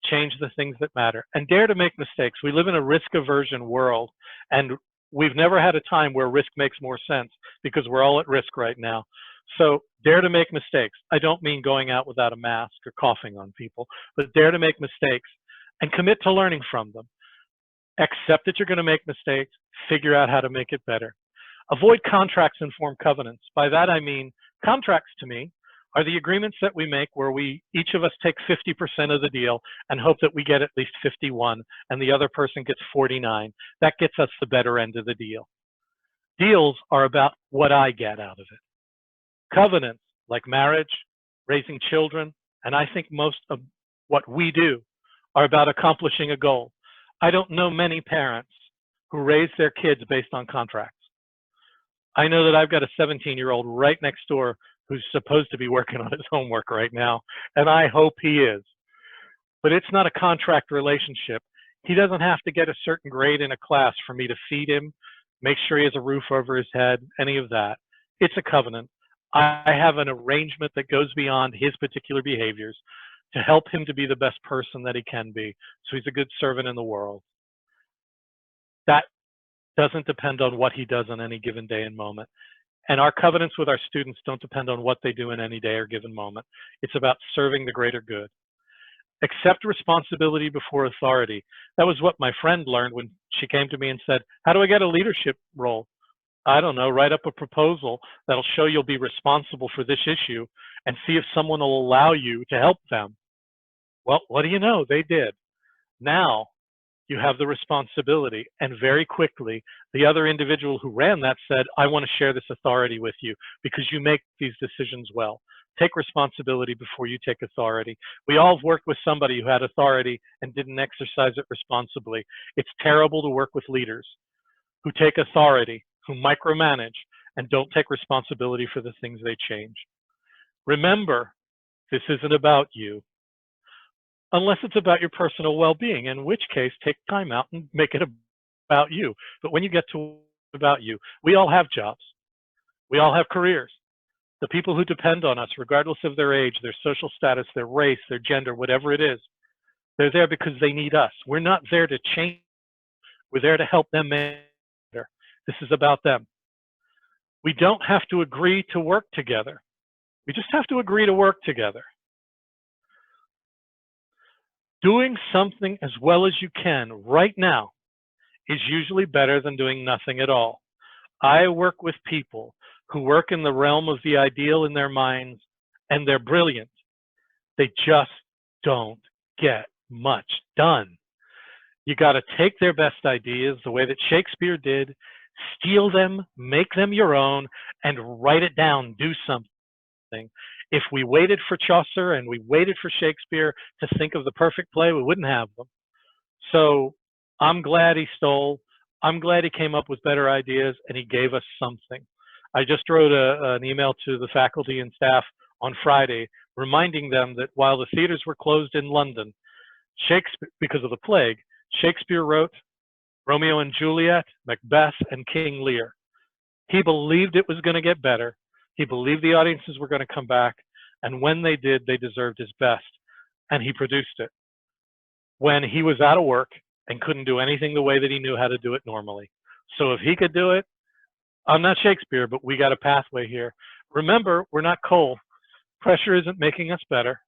Change the things that matter and dare to make mistakes. We live in a risk aversion world, and we've never had a time where risk makes more sense because we're all at risk right now. So dare to make mistakes. I don't mean going out without a mask or coughing on people, but dare to make mistakes and commit to learning from them. Accept that you're going to make mistakes, figure out how to make it better. Avoid contracts and form covenants. By that I mean, contracts to me are the agreements that we make where each of us take 50% of the deal and hope that we get at least 51 and the other person gets 49. That gets us the better end of the deal. Deals are about what I get out of it. Covenants, like marriage, raising children, and I think most of what we do are about accomplishing a goal. I don't know many parents who raise their kids based on contracts. I know that I've got a 17-year-old right next door who's supposed to be working on his homework right now, and I hope he is. But it's not a contract relationship. He doesn't have to get a certain grade in a class for me to feed him, make sure he has a roof over his head, any of that. It's a covenant. I have an arrangement that goes beyond his particular behaviors to help him to be the best person that he can be, so he's a good servant in the world. That doesn't depend on what he does on any given day and moment. And our covenants with our students don't depend on what they do in any day or given moment. It's about serving the greater good. Accept responsibility before authority. That was what my friend learned when she came to me and said, "How do I get a leadership role?" I don't know, write up a proposal that'll show you'll be responsible for this issue and see if someone will allow you to help them. Well, what do you know? They did. Now you have the responsibility. And very quickly, the other individual who ran that said, "I want to share this authority with you because you make these decisions well." Take responsibility before you take authority. We all have worked with somebody who had authority and didn't exercise it responsibly. It's terrible to work with leaders who take authority, who micromanage, and don't take responsibility for the things they change. Remember, this isn't about you, unless it's about your personal well-being, in which case take time out and make it about you. But when you get to about you, we all have jobs. We all have careers. The people who depend on us, regardless of their age, their social status, their race, their gender, whatever it is, they're there because they need us. We're not there to change. We're there to help them make it better. This is about them. We don't have to agree to work together. We just have to agree to work together. Doing something as well as you can right now is usually better than doing nothing at all. I work with people who work in the realm of the ideal in their minds, and they're brilliant. They just don't get much done. You got to take their best ideas the way that Shakespeare did, steal them, make them your own, and write it down, do something. If we waited for Chaucer and we waited for Shakespeare to think of the perfect play, we wouldn't have them. So I'm glad he stole. I'm glad he came up with better ideas and he gave us something. I just wrote an email to the faculty and staff on Friday, reminding them that while the theaters were closed in London, Shakespeare, because of the plague, Shakespeare wrote Romeo and Juliet, Macbeth, and King Lear. He believed it was going to get better. He believed the audiences were going to come back. And when they did, they deserved his best. And he produced it when he was out of work and couldn't do anything the way that he knew how to do it normally. So if he could do it, I'm not Shakespeare, but we got a pathway here. Remember, we're not coal. Pressure isn't making us better.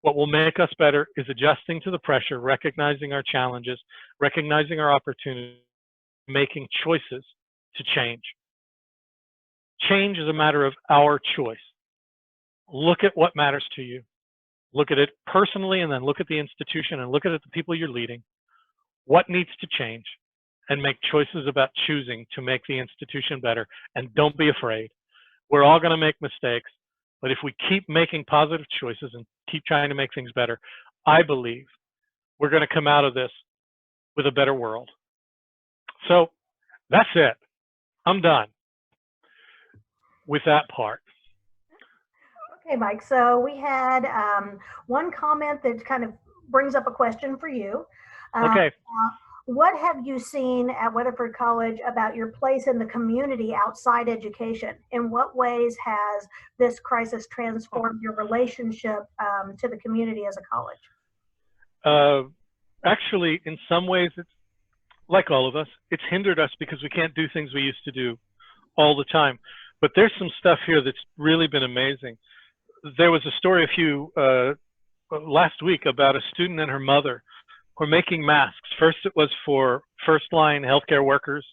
What will make us better is adjusting to the pressure, recognizing our challenges, recognizing our opportunities, making choices to change. Change is a matter of our choice. Look at what matters to you. Look at it personally, and then look at the institution and look at the people you're leading. What needs to change? And make choices about choosing to make the institution better. And don't be afraid. We're all going to make mistakes, but if we keep making positive choices and keep trying to make things better, I believe we're going to come out of this with a better world. So that's it. I'm done with that part. Okay, Mike. So we had one comment that kind of brings up a question for you. Okay. What have you seen at Weatherford College about your place in the community outside education? In what ways has this crisis transformed your relationship to the community as a college? Actually, in some ways, it's like all of us, it's hindered us because we can't do things we used to do all the time. But there's some stuff here that's really been amazing. There was a story last week about a student and her mother who are making masks. First, it was for first-line healthcare workers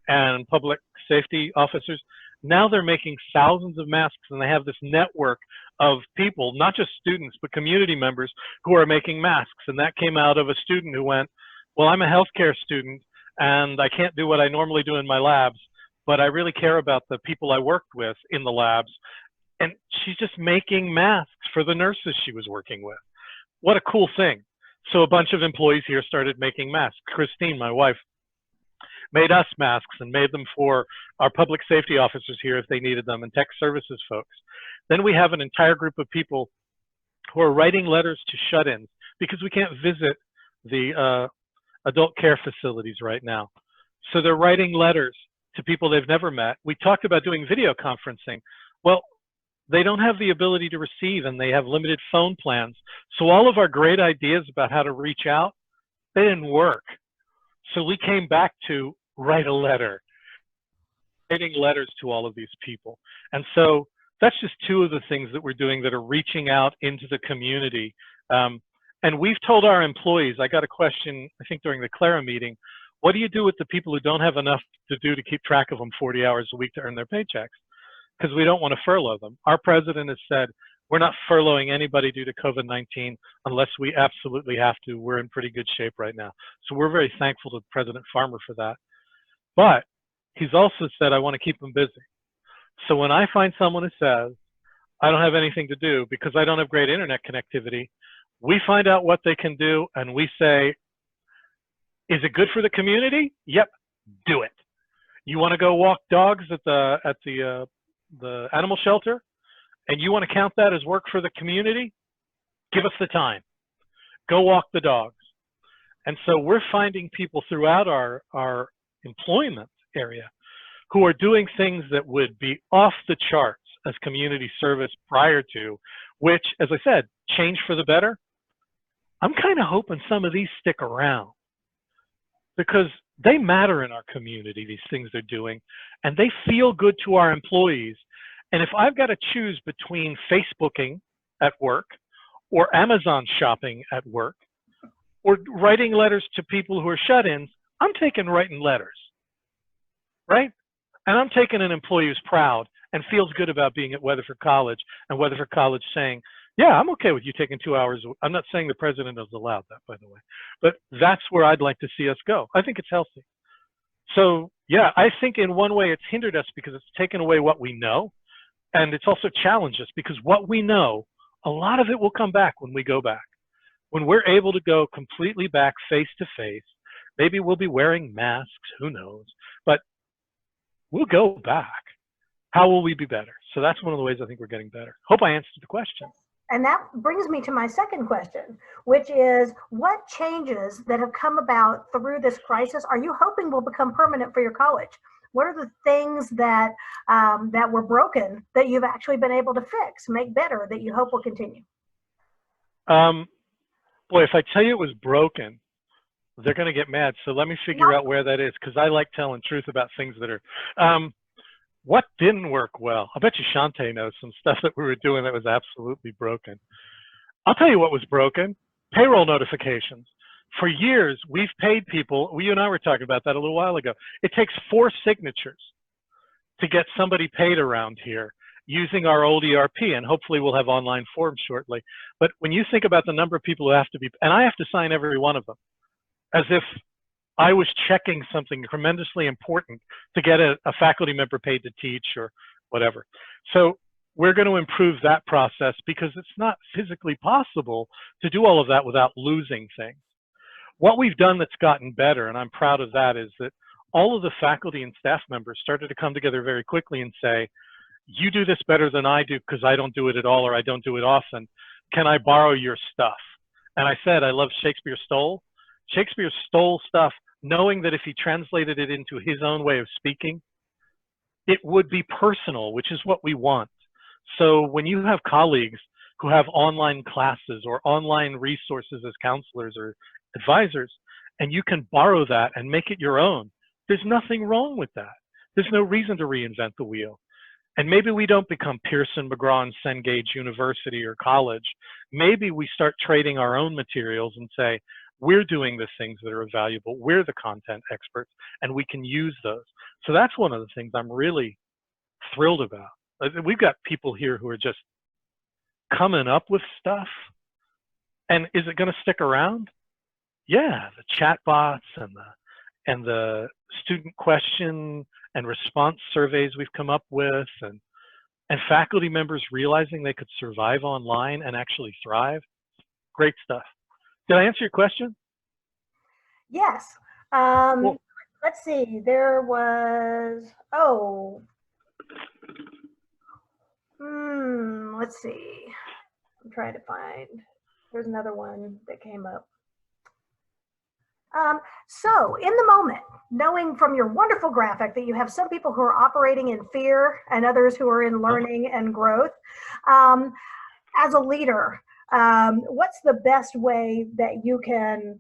and public safety officers. Now they're making thousands of masks, and they have this network of people, not just students, but community members who are making masks. And that came out of a student who went, well, I'm a healthcare student, and I can't do what I normally do in my labs, but I really care about the people I worked with in the labs. And she's just making masks for the nurses she was working with. What a cool thing. So a bunch of employees here started making masks. Christine, my wife, made us masks and made them for our public safety officers here if they needed them, and tech services folks. Then we have an entire group of people who are writing letters to shut-ins because we can't visit the adult care facilities right now. So they're writing letters to people they've never met. We talked about doing video conferencing. Well, they don't have the ability to receive, and they have limited phone plans. So all of our great ideas about how to reach out, they didn't work. So we came back to write a letter, writing letters to all of these people. And so that's just two of the things that we're doing that are reaching out into the community. And we've told our employees, I got a question, I think during the Clara meeting, what do you do with the people who don't have enough to do to keep track of them 40 hours a week to earn their paychecks? Because we don't want to furlough them. Our president has said, we're not furloughing anybody due to COVID-19 unless we absolutely have to. We're in pretty good shape right now. So we're very thankful to President Farmer for that. But he's also said, I want to keep them busy. So when I find someone who says, I don't have anything to do because I don't have great internet connectivity, we find out what they can do and we say, is it good for the community? Yep, do it. You want to go walk dogs at the animal shelter, and you want to count that as work for the community? Give us the time. Go walk the dogs. And so we're finding people throughout our employment area who are doing things that would be off the charts as community service prior to, which, as I said, change for the better. I'm kind of hoping some of these stick around because they matter in our community, these things they're doing, and they feel good to our employees. And if I've got to choose between Facebooking at work or Amazon shopping at work or writing letters to people who are shut-ins, I'm taking writing letters, right? And I'm taking an employee who's proud and feels good about being at Weatherford College, and Weatherford College saying, yeah, I'm okay with you taking 2 hours. I'm not saying the president has allowed that, by the way, but that's where I'd like to see us go. I think it's healthy. So yeah, I think in one way it's hindered us because it's taken away what we know, and it's also challenged us because what we know, a lot of it will come back when we go back. When we're able to go completely back face to face, maybe we'll be wearing masks, who knows, but we'll go back. How will we be better? So that's one of the ways I think we're getting better. Hope I answered the question. And that brings me to my second question, which is what changes that have come about through this crisis are you hoping will become permanent for your college? What are the things that that were broken that you've actually been able to fix, make better, that you hope will continue? Boy, if I tell you it was broken, they're going to get mad. So let me figure out where that is, because I like telling truth about things that are. What didn't work well? I bet you Shantae knows some stuff that we were doing that was absolutely broken. I'll tell you what was broken. Payroll notifications. For years, we've paid people, you and I were talking about that a little while ago. It takes 4 signatures to get somebody paid around here using our old ERP, and hopefully we'll have online forms shortly. But when you think about the number of people who have to be, and I have to sign every one of them, as if I was checking something tremendously important to get a faculty member paid to teach or whatever. So we're going to improve that process because it's not physically possible to do all of that without losing things. What we've done that's gotten better, and I'm proud of that, is that all of the faculty and staff members started to come together very quickly and say, you do this better than I do because I don't do it at all or I don't do it often. Can I borrow your stuff? And I said, I love Shakespeare stole. Shakespeare stole stuff knowing that if he translated it into his own way of speaking, it would be personal, which is what we want. So when you have colleagues who have online classes or online resources as counselors or advisors, and you can borrow that and make it your own, there's nothing wrong with that. There's no reason to reinvent the wheel. And maybe we don't become Pearson, McGraw, and Cengage University or college. Maybe we start trading our own materials and say, we're doing the things that are valuable. We're the content experts, and we can use those. So that's one of the things I'm really thrilled about. We've got people here who are just coming up with stuff. And is it going to stick around? Yeah, the chat bots and the student question and response surveys we've come up with, and faculty members realizing they could survive online and actually thrive. Great stuff. Did I answer your question? Yes. Cool. Let's see. There was, let's see. I'm trying to find, there's another one that came up. So in the moment, knowing from your wonderful graphic that you have some people who are operating in fear and others who are in learning and growth, as a leader, what's the best way that you can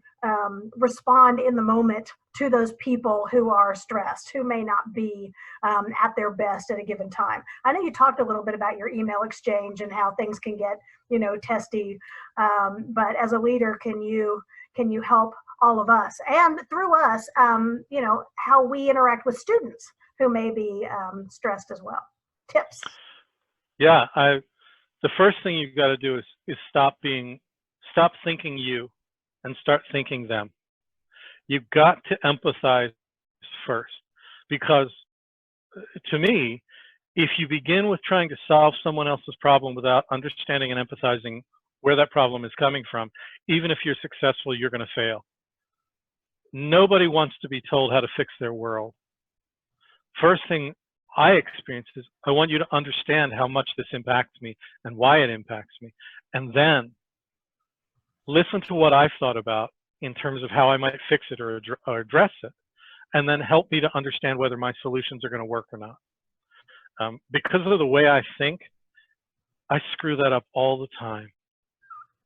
respond in the moment to those people who are stressed, who may not be at their best at a given time? I know you talked a little bit about your email exchange and how things can get, testy, but as a leader, can you help all of us, and through us, how we interact with students who may be stressed as well? Tips. Yeah, the first thing you've got to do is stop thinking you and start thinking them. You've got to empathize first, because to me, if you begin with trying to solve someone else's problem without understanding and empathizing where that problem is coming from, even if you're successful, you're going to fail. Nobody wants to be told how to fix their world. first thing I experience is I want you to understand how much this impacts me and why it impacts me. And then listen to what I've thought about in terms of how I might fix it or address it. And then help me to understand whether my solutions are going to work or not. Because of the way I think, I screw that up all the time.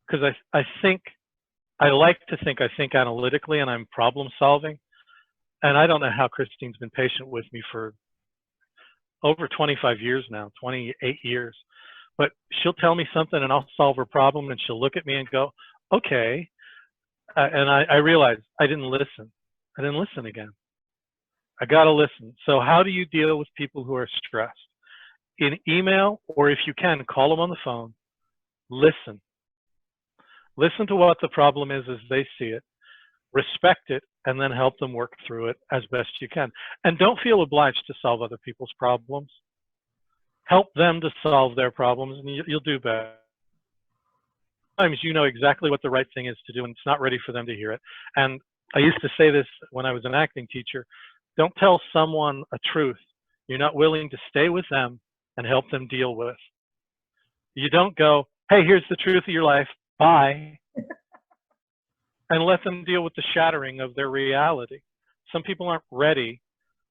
Because I like to think analytically and I'm problem solving. And I don't know how Christine's been patient with me for over 25 years now, 28 years. But she'll tell me something and I'll solve her problem and she'll look at me and go, okay. And I realized I didn't listen. I didn't listen again. I got to listen. So how do you deal with people who are stressed? In email, or if you can, call them on the phone. Listen. Listen to what the problem is as they see it. Respect it, and then help them work through it as best you can. And don't feel obliged to solve other people's problems. Help them to solve their problems, and you'll do better. Sometimes you know exactly what the right thing is to do, and it's not ready for them to hear it. And I used to say this when I was an acting teacher. Don't tell someone a truth you're not willing to stay with them and help them deal with. You don't go, hey, here's the truth of your life, bye, and let them deal with the shattering of their reality. Some people aren't ready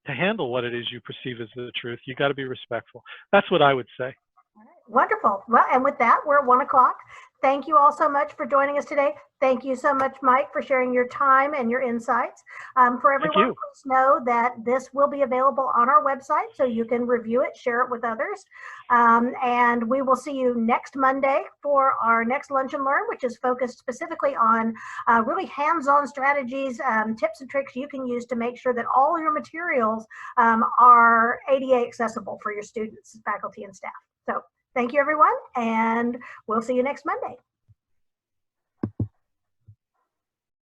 to handle what it is you perceive as the truth. You got to be respectful. That's what I would say. Wonderful. Well, and with that, we're at 1 o'clock. Thank you all so much for joining us today. Thank you so much, Mike, for sharing your time and your insights. For everyone, please know that this will be available on our website, so you can review it, share it with others. And we will see you next Monday for our next Lunch and Learn, which is focused specifically on really hands-on strategies, tips and tricks you can use to make sure that all your materials are ADA accessible for your students, faculty, and staff. So thank you, everyone, and we'll see you next Monday.